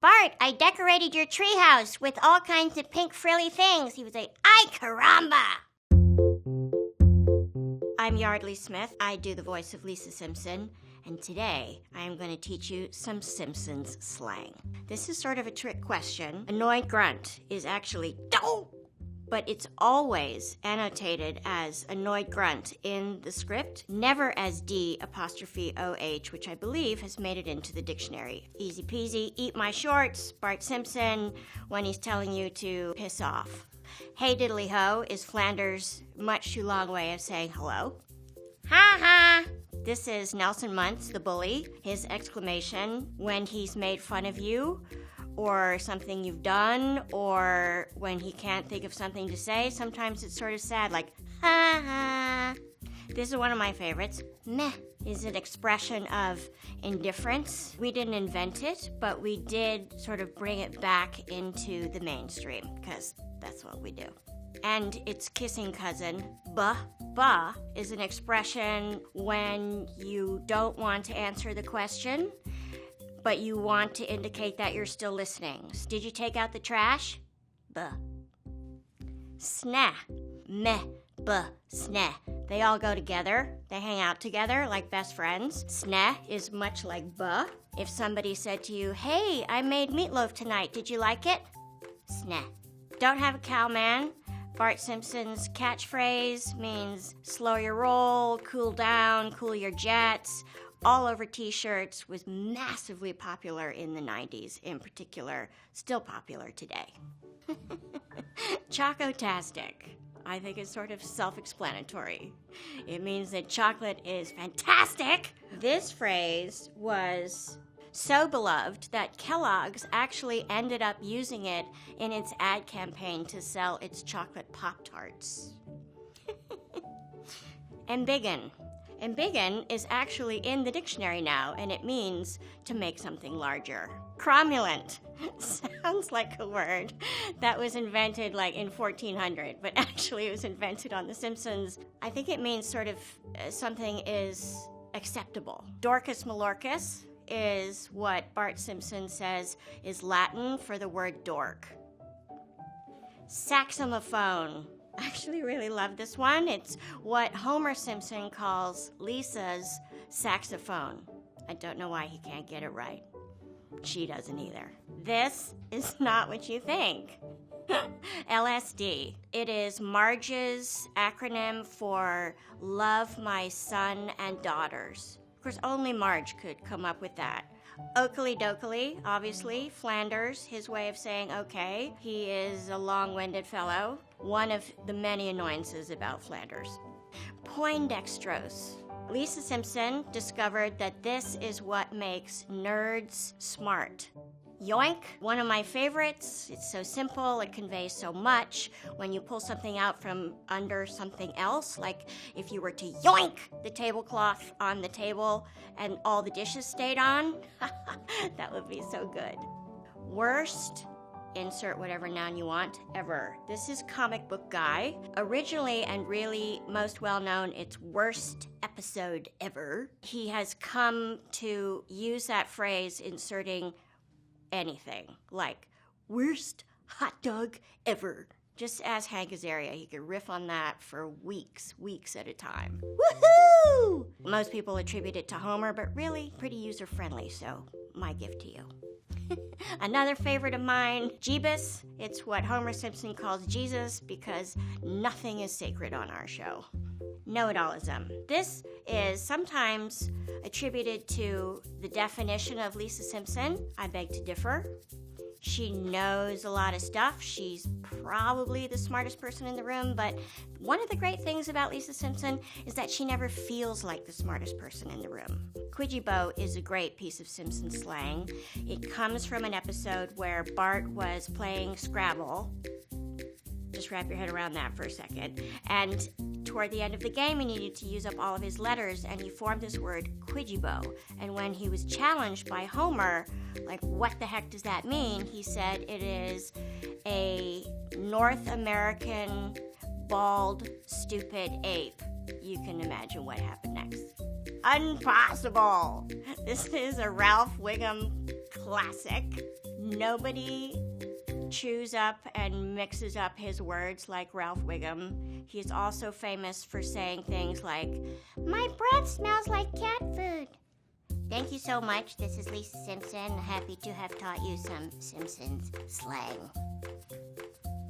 Bart, I decorated your treehouse with all kinds of pink frilly things. He would say, ay caramba! I'm Yeardley Smith. I do the voice of Lisa Simpson. And today, I am going to teach you some Simpsons slang. This is sort of a trick question. Annoyed grunt is actually "don't," but it's always annotated as annoyed grunt in the script, never as D''OH, which I believe has made it into the dictionary. Easy peasy, eat my shorts, Bart Simpson, when he's telling you to piss off. Hey diddly ho is Flanders' much too long way of saying hello. Ha ha! This is Nelson Muntz, the bully, his exclamation when he's made fun of you, or something you've done, or when he can't think of something to say. Sometimes it's sort of sad, like, ha ha. This is one of my favorites. Meh is an expression of indifference. We didn't invent it, but we did sort of bring it back into the mainstream, because that's what we do. And its kissing cousin, buh. Buh is an expression when you don't want to answer the question, but you want to indicate that you're still listening. Did you take out the trash? Buh. Sneh. Meh. Buh. Sneh. They all go together. They hang out together like best friends. Sneh is much like buh. If somebody said to you, hey, I made meatloaf tonight. Did you like it? Sneh. Don't have a cow, man. Bart Simpson's catchphrase means slow your roll, cool down, cool your jets. All over t-shirts, was massively popular in the 90s in particular, still popular today. CHOCOTASTIC, I think is sort of self-explanatory. It means that chocolate is fantastic. This phrase was so beloved that Kellogg's actually ended up using it in its ad campaign to sell its chocolate Pop-Tarts. Embiggen. Embiggen is actually in the dictionary now, and it means to make something larger. Cromulent sounds like a word that was invented like in 1400, but actually it was invented on The Simpsons. I think it means sort of something is acceptable. Dorcas Malorcas is what Bart Simpson says is Latin for the word dork. Saxophone. I actually really love this one. It's what Homer Simpson calls Lisa's saxophone. I don't know why he can't get it right. She doesn't either. This is not what you think. LSD. It is Marge's acronym for Love My Son and Daughters. Of course, only Marge could come up with that. OKELY-DOKELY, obviously. Flanders, his way of saying okay. He is a long-winded fellow. One of the many annoyances about Flanders. Poindextrose. Lisa Simpson discovered that this is what makes nerds smart. YOINK, one of my favorites. It's so simple, it conveys so much. When you pull something out from under something else, like if you were to yoink the tablecloth on the table and all the dishes stayed on, that would be so good. Worst, insert whatever noun you want, ever. This is Comic Book Guy. Originally and really most well known, it's worst episode ever. He has come to use that phrase inserting anything, like worst hot dog ever. Just ask Hank Azaria, he could riff on that for weeks at a time. Woohoo! Most people attribute it to Homer, but really pretty user-friendly, so my gift to you. Another favorite of mine, JEBUS. It's what Homer Simpson calls Jesus because nothing is sacred on our show. Know-it-allism. This is sometimes attributed to the definition of Lisa Simpson. I beg to differ. She knows a lot of stuff. She's probably the smartest person in the room, but one of the great things about Lisa Simpson is that she never feels like the smartest person in the room. Quidgy-bo is a great piece of Simpsons slang. It comes from an episode where Bart was playing Scrabble. Just wrap your head around that for a second. And toward the end of the game, he needed to use up all of his letters, and he formed this word, Quidgy-bo. And when he was challenged by Homer, like, what the heck does that mean? He said it is a North American, bald, stupid ape. You can imagine what happened next. Impossible! This is a Ralph Wiggum classic. Nobody chews up and mixes up his words like Ralph Wiggum. He's also famous for saying things like, "My breath smells like cat food." Thank you so much. This is Lisa Simpson. Happy to have taught you some Simpsons slang.